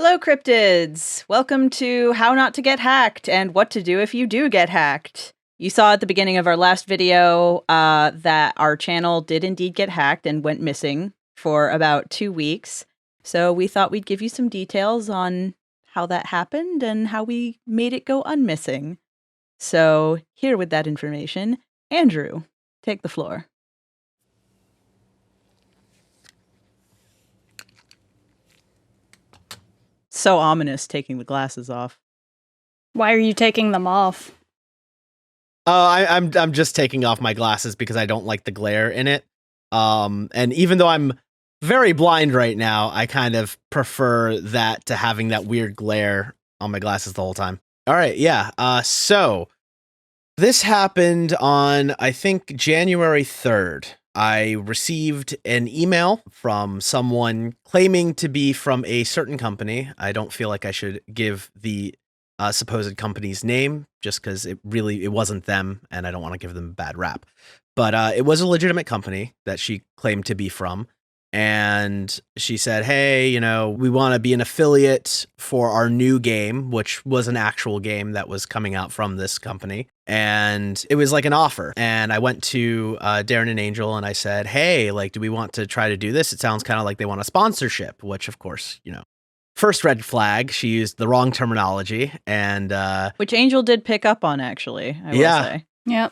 Hello, cryptids! Welcome to How Not to Get Hacked and What to Do If You Do Get Hacked. You saw at the beginning of our last video that our channel did indeed get hacked and went missing for about 2 weeks. So we thought we'd give you some details on how that happened and how we made it go unmissing. So here with that information, Andrew, take the floor. So ominous taking the glasses off. Why are you taking them off? I'm just taking off my glasses because I don't like the glare in it. And even though I'm very blind right now, I kind of prefer that to having that weird glare on my glasses the whole time. All right, yeah. So this happened on, I think, January 3rd. I received an email from someone claiming to be from a certain company. I don't feel like I should give the supposed company's name just because it wasn't them and I don't want to give them a bad rap. But it was a legitimate company that she claimed to be from. And she said, hey, we want to be an affiliate for our new game, which was an actual game that was coming out from this company. And it was like an offer. And I went to Darren and Angel and I said, hey, do we want to try to do this? It sounds kind of like they want a sponsorship, which of course, first red flag, she used the wrong terminology. And which Angel did pick up on, actually, I will say. Yep.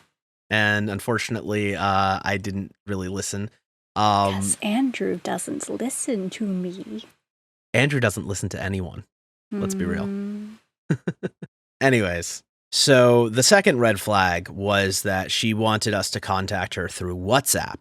And unfortunately, I didn't really listen. Because Andrew doesn't listen to me. Andrew doesn't listen to anyone. Let's be real. Anyways, so the second red flag was that she wanted us to contact her through WhatsApp.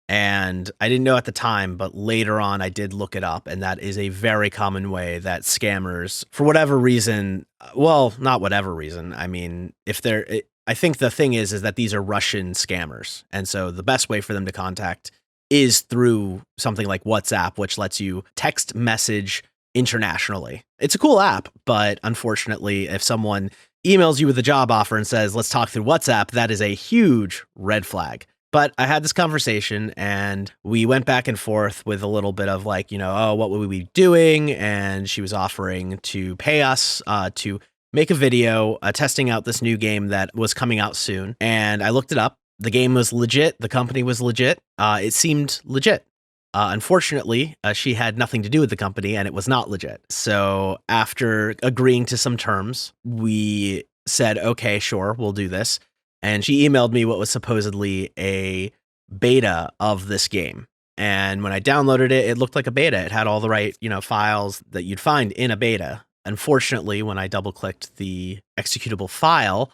And I didn't know at the time, but later on I did look it up. And that is a very common way that scammers, for whatever reason, well, not whatever reason. I mean, I think the thing is that these are Russian scammers. And so the best way for them to contact is through something like WhatsApp, which lets you text message internationally. It's a cool app, but unfortunately, if someone emails you with a job offer and says, let's talk through WhatsApp, that is a huge red flag. But I had this conversation and we went back and forth with a little bit of what would we be doing? And she was offering to pay us to make a video testing out this new game that was coming out soon. And I looked it up. The game was legit. The company was legit. It seemed legit. Unfortunately, she had nothing to do with the company and it was not legit. So after agreeing to some terms, we said, okay, sure, we'll do this. And she emailed me what was supposedly a beta of this game. And when I downloaded it, it looked like a beta. It had all the right, files that you'd find in a beta. Unfortunately, when I double-clicked the executable file,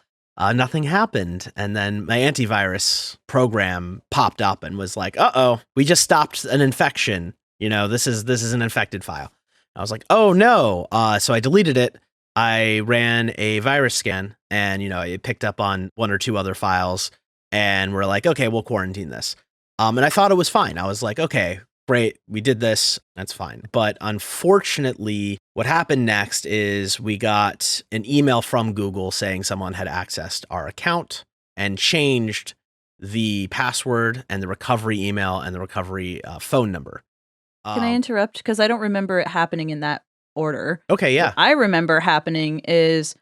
nothing happened. And then my antivirus program popped up and was like, uh-oh, we just stopped an infection. This is an infected file. I was like, oh no. So I deleted it. I ran a virus scan and, it picked up on one or two other files and we're like, okay, we'll quarantine this. And I thought it was fine. I was like, okay, great. We did this. That's fine. But unfortunately, what happened next is we got an email from Google saying someone had accessed our account and changed the password and the recovery email and the recovery phone number. Can I interrupt? Because I don't remember it happening in that order. Okay, yeah. What I remember happening is,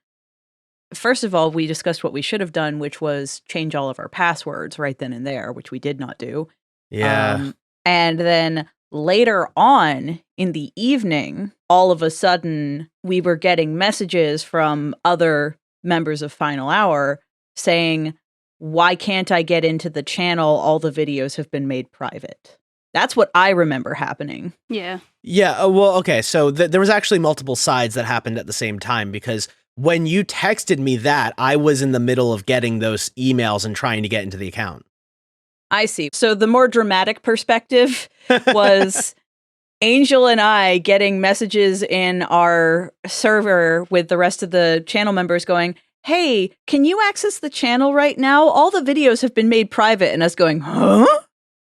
first of all, we discussed what we should have done, which was change all of our passwords right then and there, which we did not do. Yeah. And then later on in the evening, all of a sudden, we were getting messages from other members of Final Hour saying, why can't I get into the channel? All the videos have been made private. That's what I remember happening. Yeah. Yeah. Well, okay. So there was actually multiple sides that happened at the same time because when you texted me that, I was in the middle of getting those emails and trying to get into the account. I see. So the more dramatic perspective was Angel and I getting messages in our server with the rest of the channel members going, hey, can you access the channel right now? All the videos have been made private, and us going, huh?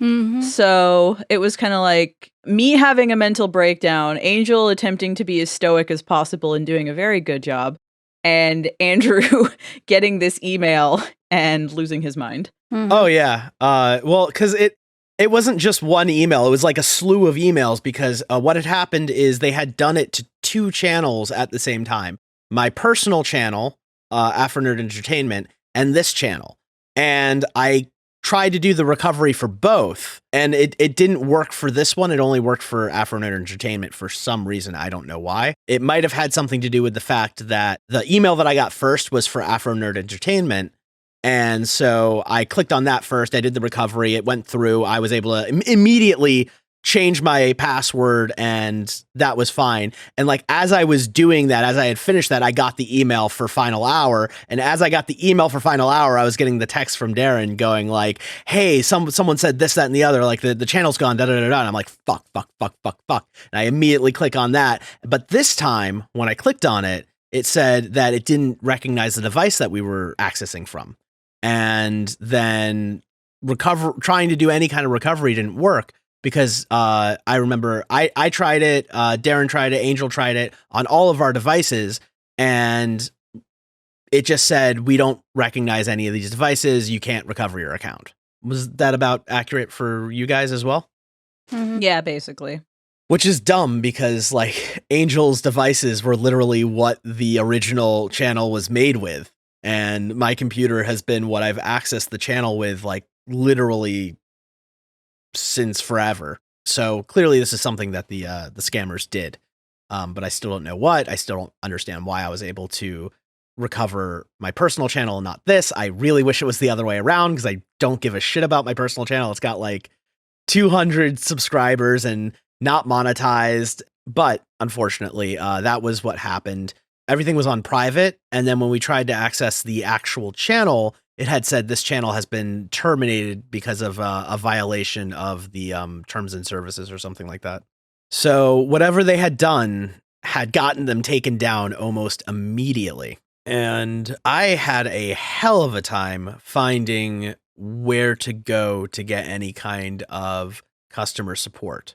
Mm-hmm. So it was kind of like me having a mental breakdown, Angel attempting to be as stoic as possible and doing a very good job, and Andrew getting this email and losing his mind. Mm-hmm. Oh, yeah. Well, because it wasn't just one email. It was like a slew of emails because what had happened is they had done it to two channels at the same time. My personal channel, Afro Nerd Entertainment, and this channel. And I tried to do the recovery for both, and it didn't work for this one. It only worked for Afro Nerd Entertainment for some reason. I don't know why. It might have had something to do with the fact that the email that I got first was for Afro Nerd Entertainment. And so I clicked on that first. I did the recovery. It went through. I was able to immediately change my password, and that was fine. And like, as I was doing that, as I had finished that, I got the email for Final Hour. And as I got the email for Final Hour, I was getting the text from Darren going like, hey, someone said this, that, and the other, like the channel's gone, da, da, da, da. And I'm like, fuck. And I immediately click on that. But this time when I clicked on it, it said that it didn't recognize the device that we were accessing from. And then trying to do any kind of recovery didn't work. Because I remember I tried it, Darren tried it, Angel tried it on all of our devices, and it just said, we don't recognize any of these devices. You can't recover your account. Was that about accurate for you guys as well? Mm-hmm. Yeah, basically. Which is dumb because like Angel's devices were literally what the original channel was made with. And my computer has been what I've accessed the channel with like literally since forever. So clearly this is something that the scammers did. But I still don't know what. I still don't understand why I was able to recover my personal channel and not this. I really wish it was the other way around because I don't give a shit about my personal channel. It's got like 200 subscribers and not monetized. But unfortunately, that was what happened. Everything was on private. And then when we tried to access the actual channel, it had said this channel has been terminated because of a violation of the terms and services or something like that. So whatever they had done had gotten them taken down almost immediately. And I had a hell of a time finding where to go to get any kind of customer support.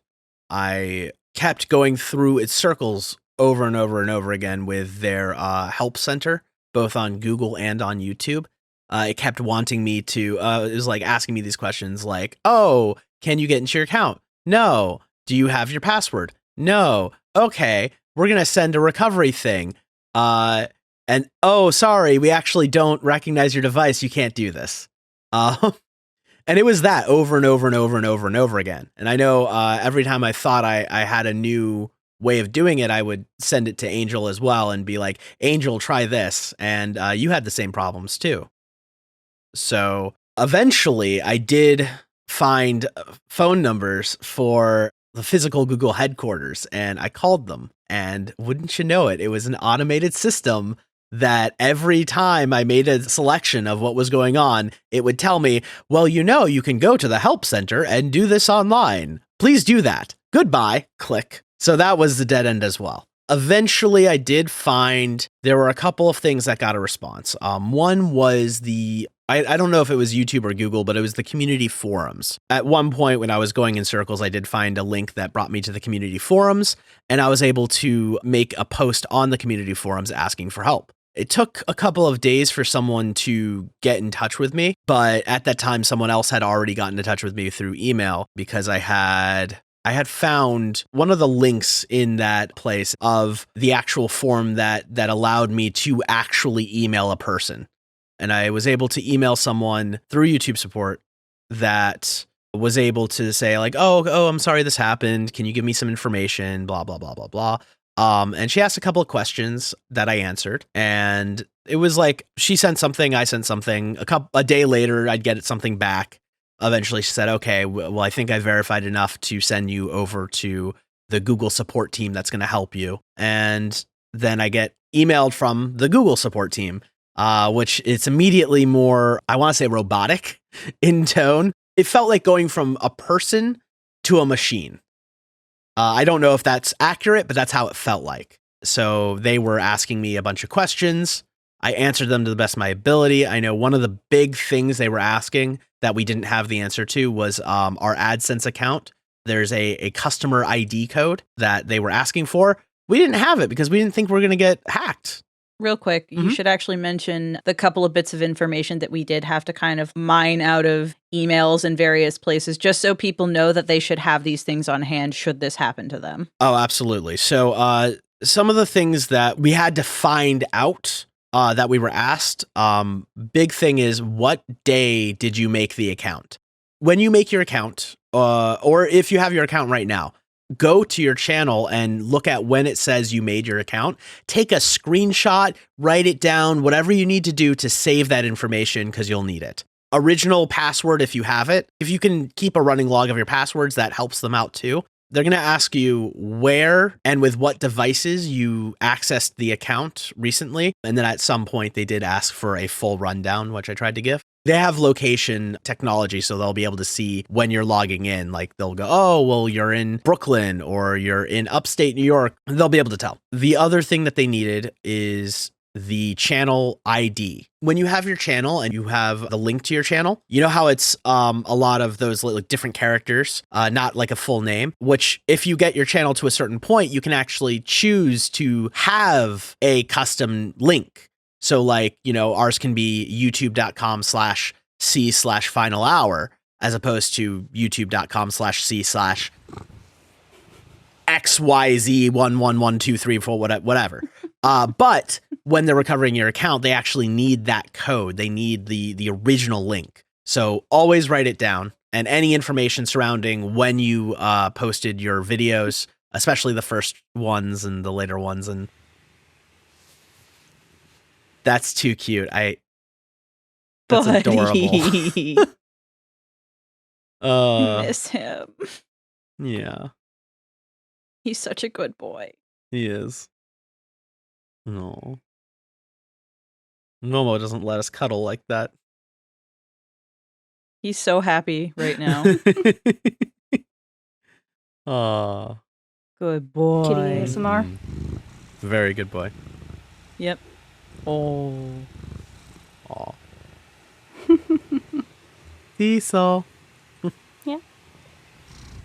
I kept going through its circles over and over and over again with their help center, both on Google and on YouTube. It kept wanting me to, it was like asking me these questions like, oh, can you get into your account? No. Do you have your password? No. Okay. We're going to send a recovery thing. And oh, sorry, we actually don't recognize your device. You can't do this. And it was that over and over and over and over and over again. And I know every time I thought I had a new way of doing it, I would send it to Angel as well and be like, Angel, try this. And you had the same problems too. So eventually I did find phone numbers for the physical Google headquarters, and I called them, and wouldn't you know it, it was an automated system that every time I made a selection of what was going on, it would tell me, well, you know, you can go to the help center and do this online. Please do that. Goodbye. Click. So that was the dead end as well. Eventually, I did find there were a couple of things that got a response. One was I don't know if it was YouTube or Google, but it was the community forums. At one point when I was going in circles, I did find a link that brought me to the community forums, and I was able to make a post on the community forums asking for help. It took a couple of days for someone to get in touch with me, but at that time, someone else had already gotten in touch with me through email because I had found one of the links in that place of the actual form that allowed me to actually email a person. And I was able to email someone through YouTube support that was able to say like, oh, I'm sorry this happened. Can you give me some information? Blah, blah, blah, blah, blah. And she asked a couple of questions that I answered. And it was like, she sent something, I sent something. A day later, I'd get something back. Eventually she said, okay, well, I think I verified enough to send you over to the Google support team that's going to help you. And then I get emailed from the Google support team, which it's immediately more, I want to say robotic in tone. It felt like going from a person to a machine. I don't know if that's accurate, but that's how it felt like. So they were asking me a bunch of questions. I answered them to the best of my ability. I know one of the big things they were asking that we didn't have the answer to was our AdSense account. There's a customer ID code that they were asking for. We didn't have it because we didn't think we were going to get hacked. Real quick, you should actually mention the couple of bits of information that we did have to kind of mine out of emails in various places, just so people know that they should have these things on hand should this happen to them. Oh, absolutely. So some of the things that we had to find out that we were asked, big thing is, what day did you make the account? When you make your account, or if you have your account right now, go to your channel and look at when it says you made your account. Take a screenshot, write it down, whatever you need to do to save that information, because you'll need it. Original password if you have it. If you can keep a running log of your passwords, that helps them out too. They're going to ask you where and with what devices you accessed the account recently. And then at some point they did ask for a full rundown, which I tried to give. They have location technology, so they'll be able to see when you're logging in. Like they'll go, oh, well, you're in Brooklyn or you're in upstate New York. They'll be able to tell. The other thing that they needed is the channel ID. When you have your channel and you have the link to your channel, you know how it's a lot of those like different characters, not like a full name, which if you get your channel to a certain point, you can actually choose to have a custom link. So like, you know, ours can be youtube.com/c/final hour as opposed to youtube.com/c/XYZ11123 whatever. But when they're recovering your account, they actually need that code. They need the original link. So always write it down, and any information surrounding when you posted your videos, especially the first ones and the later ones. And that's too cute. That's adorable. Miss him. Yeah. He's such a good boy. He is. No. Momo doesn't let us cuddle like that. He's so happy right now. Aw. Good boy. Kitty ASMR. Very good boy. Yep. Oh. Aw. Seesaw. Yeah.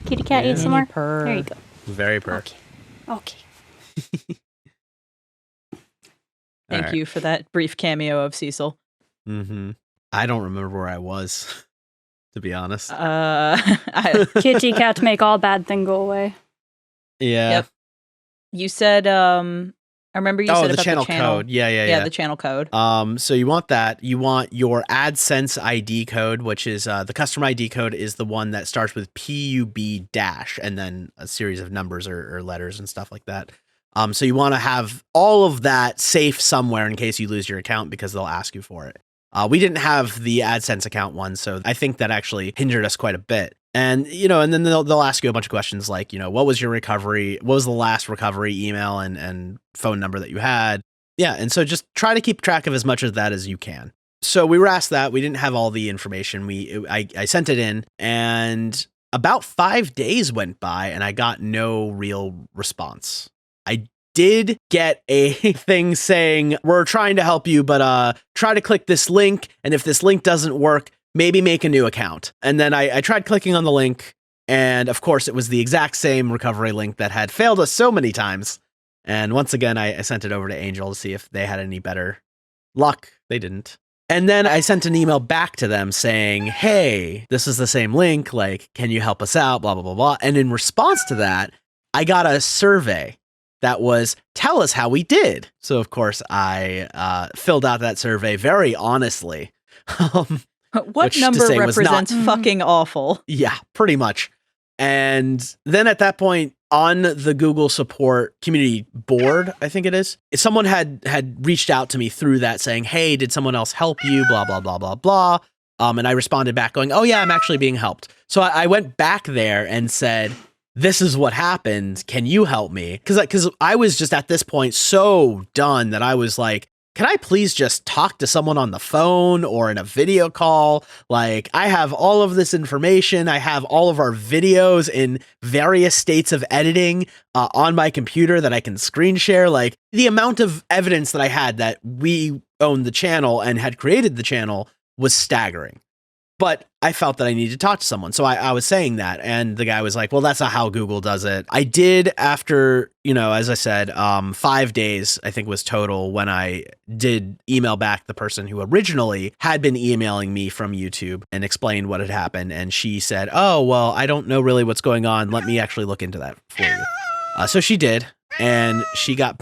Kitty cat Yeah. ASMR. Purr. There you go. Very purr. Okay. Okay. Thank you for that brief cameo of Cecil. Mm-hmm. I don't remember where I was, to be honest. Kitty cat make all bad thing go away. Yeah. Yep. You said, I remember you said the about channel the channel code. Yeah. Yeah, the channel code. So you want that. You want your AdSense ID code, which is the customer ID code is the one that starts with PUB dash and then a series of numbers or letters and stuff like that. So you want to have all of that safe somewhere in case you lose your account, because they'll ask you for it. We didn't have the AdSense account one, so I think that actually hindered us quite a bit. And, you know, and then they'll ask you a bunch of questions like, you know, what was your recovery? What was the last recovery email and phone number that you had? Yeah. And so just try to keep track of as much of that as you can. So we were asked that. We didn't have all the information. I sent it in, and about 5 days went by and I got no real response. I did get a thing saying, we're trying to help you, but try to click this link. And if this link doesn't work, maybe make a new account. And then I tried clicking on the link. And of course, it was the exact same recovery link that had failed us so many times. And once again, I sent it over to Angel to see if they had any better luck. They didn't. And then I sent an email back to them saying, hey, this is the same link. Like, can you help us out? Blah, blah, blah, blah. And in response to that, I got a survey that was, tell us how we did. So, of course, I filled out that survey very honestly. What number represents fucking awful? Yeah, pretty much. And then at that point, on the Google support community board, I think it is, someone had reached out to me through that saying, hey, did someone else help you? Blah, blah, blah, blah, blah. And I responded back going, oh, yeah, I'm actually being helped. So I went back there and said, this is what happened. Can you help me? Because I was just at this point so done that I was like, can I please just talk to someone on the phone or in a video call? Like, I have all of this information. I have all of our videos in various states of editing on my computer that I can screen share. Like, the amount of evidence that I had that we owned the channel and had created the channel was staggering. But I felt that I needed to talk to someone. So I was saying that. And the guy was like, well, that's not how Google does it. I did after, you know, as I said, 5 days, I think was total when I did email back the person who originally had been emailing me from YouTube and explained what had happened. And she said, oh, well, I don't know really what's going on. Let me actually look into that for you. So she did. and she got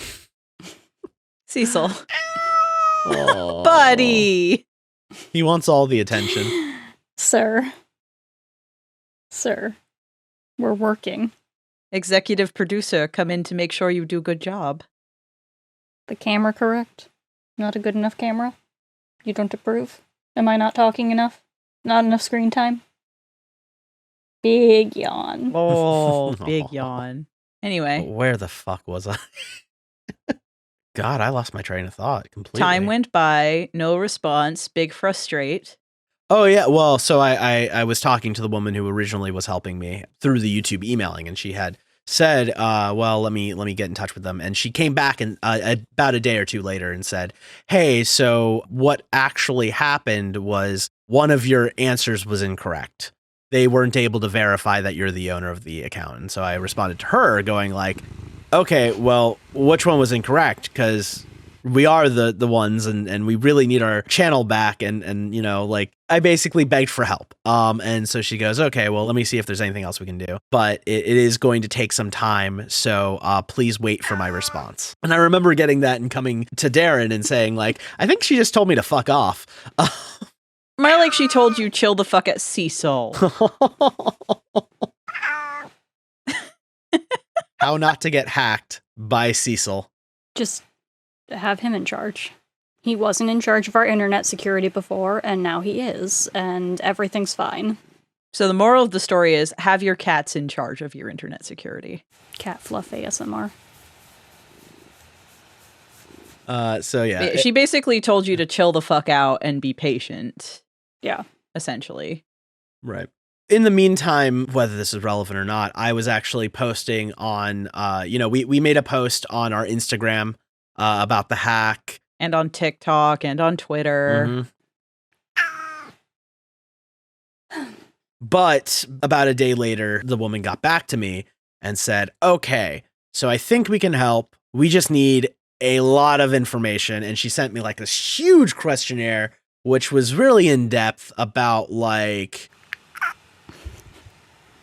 Cecil. Oh. Buddy. He wants all the attention. Sir, we're working. Executive producer, come in to make sure you do a good job. The camera correct? Not a good enough camera? You don't approve? Am I not talking enough? Not enough screen time? Big yawn. Oh, big yawn. Anyway. Where the fuck was I? God, I lost my train of thought completely. Time went by, no response, big frustrate. Oh yeah, well, so I was talking to the woman who originally was helping me through the YouTube emailing, and she had said, well, let me get in touch with them. And she came back and about a day or two later and said, hey, so what actually happened was one of your answers was incorrect. They weren't able to verify that you're the owner of the account. And so I responded to her going like, okay, well, which one was incorrect? Because we are the ones and we really need our channel back. And, you know, like I basically begged for help. And so she goes, okay, well, let me see if there's anything else we can do. But it is going to take some time. So please wait for my response. And I remember getting that and coming to Darren and saying like, I think she just told me to fuck off. More like she told you chill the fuck at Cecil. How not to get hacked by Cecil. Just have him in charge. He wasn't in charge of our internet security before, and now he is, and everything's fine. So the moral of the story is have your cats in charge of your internet security. Cat fluff ASMR. So yeah. She basically told you to chill the fuck out and be patient. Yeah. Essentially. Right. In the meantime, whether this is relevant or not, I was actually posting on, we made a post on our Instagram about the hack. And on TikTok and on Twitter. Mm-hmm. But about a day later, the woman got back to me and said, okay, so I think we can help. We just need a lot of information. And she sent me like this huge questionnaire, which was really in depth about like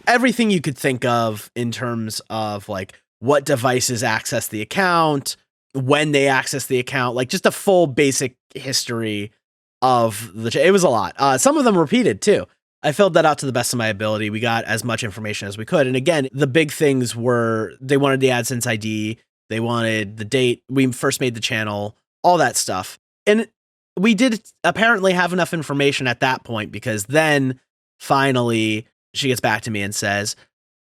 everything you could think of in terms of like what devices access the account, when they access the account, like just a full basic history of it was a lot. Some of them repeated too. I filled that out to the best of my ability. We got as much information as we could. And again, the big things were they wanted the AdSense ID. They wanted the date we first made the channel, all that stuff. And we did apparently have enough information at that point because then finally she gets back to me and says,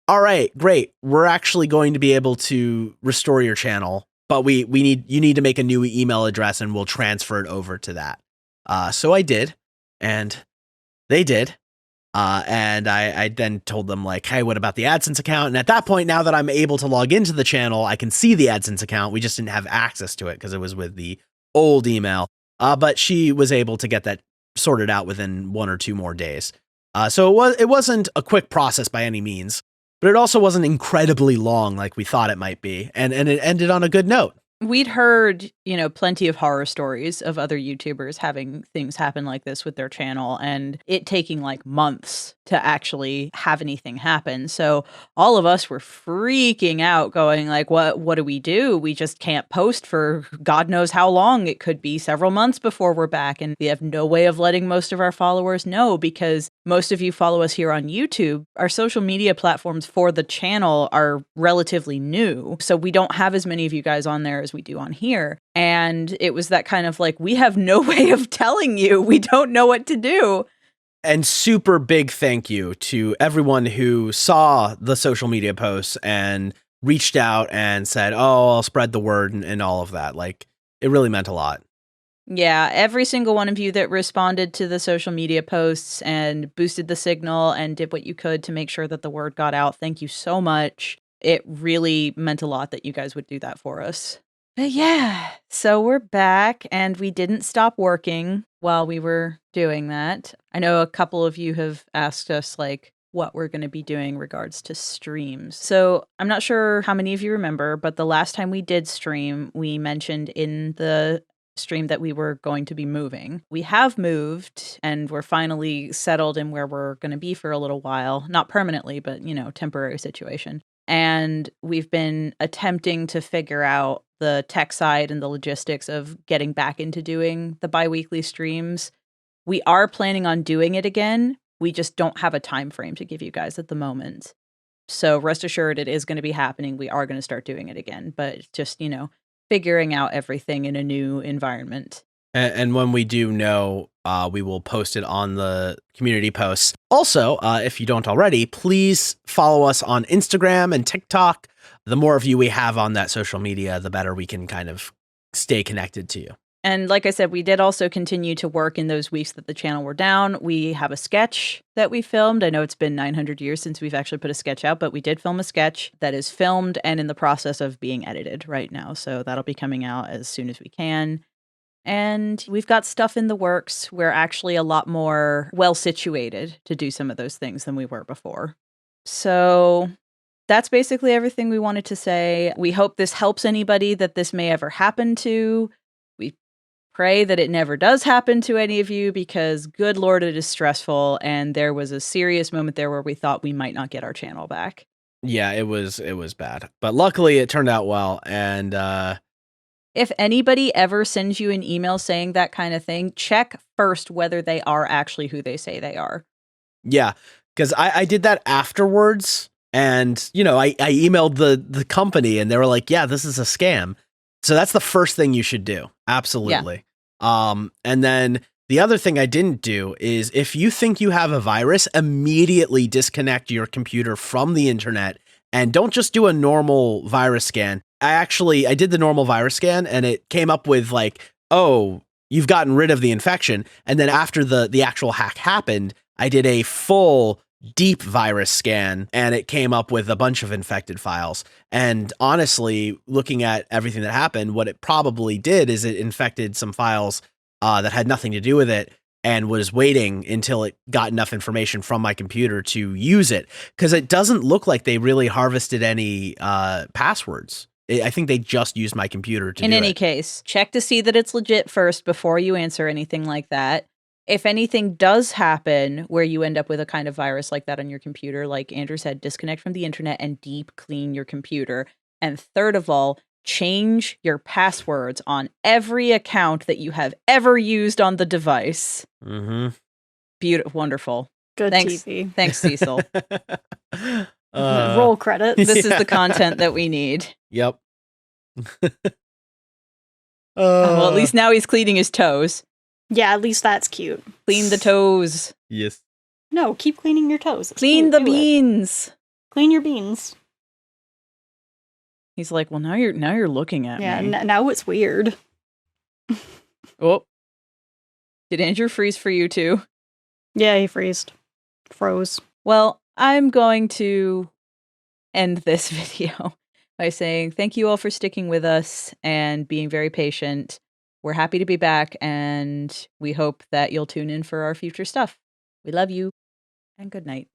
all right, great. We're actually going to be able to restore your channel, but you need to make a new email address and we'll transfer it over to that. So I did, and they did. And I then told them like, hey, what about the AdSense account? And at that point, now that I'm able to log into the channel, I can see the AdSense account. We just didn't have access to it because it was with the old email. But she was able to get that sorted out within 1 or 2 more days. So it wasn't a quick process by any means, but it also wasn't incredibly long like we thought it might be. And it ended on a good note. We'd heard, plenty of horror stories of other YouTubers having things happen like this with their channel and it taking like months to actually have anything happen. So all of us were freaking out going like, what do? We just can't post for God knows how long. It could be several months before we're back. And we have no way of letting most of our followers know because most of you follow us here on YouTube. Our social media platforms for the channel are relatively new. So we don't have as many of you guys on there as we do on here. And it was that kind of like, we have no way of telling you. We don't know what to do. And super big thank you to everyone who saw the social media posts and reached out and said, oh, I'll spread the word and all of that. Like, it really meant a lot. Yeah, every single one of you that responded to the social media posts and boosted the signal and did what you could to make sure that the word got out. Thank you so much. It really meant a lot that you guys would do that for us. But yeah, so we're back and we didn't stop working while we were doing that. I know a couple of you have asked us like what we're going to be doing in regards to streams. So I'm not sure how many of you remember, but the last time we did stream, we mentioned in the stream that we were going to be moving. We have moved and we're finally settled in where we're going to be for a little while. Not permanently, but temporary situation. and we've been attempting to figure out the tech side and the logistics of getting back into doing the bi-weekly streams. We are planning on doing it again. We just don't have a time frame to give you guys at the moment. So rest assured it is going to be happening. We are going to start doing it again, but just, figuring out everything in a new environment. And when we do know, we will post it on the community posts. Also, if you don't already, please follow us on Instagram and TikTok. The more of you we have on that social media, the better we can kind of stay connected to you. And like I said, we did also continue to work in those weeks that the channel were down. We have a sketch that we filmed. I know it's been 900 years since we've actually put a sketch out, but we did film a sketch that is filmed and in the process of being edited right now. So that'll be coming out as soon as we can. And we've got stuff in the works. We're actually a lot more well situated to do some of those things than we were before. So that's basically everything we wanted to say. We hope this helps anybody that this may ever happen to. We pray that it never does happen to any of you because, good Lord, it is stressful. And there was a serious moment there where we thought we might not get our channel back. Yeah, it was bad. But luckily it turned out well. And if anybody ever sends you an email saying that kind of thing, check first whether they are actually who they say they are. Yeah, because I did that afterwards. And, I emailed the company and they were like, yeah, this is a scam. So that's the first thing you should do. Absolutely. Yeah. And then the other thing I didn't do is if you think you have a virus, immediately disconnect your computer from the internet and don't just do a normal virus scan. I did the normal virus scan and it came up with like, oh, you've gotten rid of the infection. And then after the actual hack happened, I did a full deep virus scan and it came up with a bunch of infected files. And honestly, looking at everything that happened, what it probably did is it infected some files that had nothing to do with it and was waiting until it got enough information from my computer to use it. Because it doesn't look like they really harvested any passwords. I think they just used my computer to do it. In any case, check to see that it's legit first before you answer anything like that. If anything does happen where you end up with a kind of virus like that on your computer, like Andrew said, disconnect from the internet and deep clean your computer. And third of all, change your passwords on every account that you have ever used on the device. Mm-hmm. Beautiful, wonderful. Good Thanks, TV. Thanks, Cecil. Roll credits. This is the content that we need. Yep. Well, at least now he's cleaning his toes. Yeah, at least that's cute. Clean the toes. Yes. No, keep cleaning your toes. It's Clean cute. the Do it. beans. Clean your beans. He's like, well, now you're looking at Yeah, me. now it's weird. Oh. Did Andrew freeze for you too? Yeah, he froze. Well, I'm going to end this video by saying thank you all for sticking with us and being very patient. We're happy to be back, and we hope that you'll tune in for our future stuff. We love you, and good night.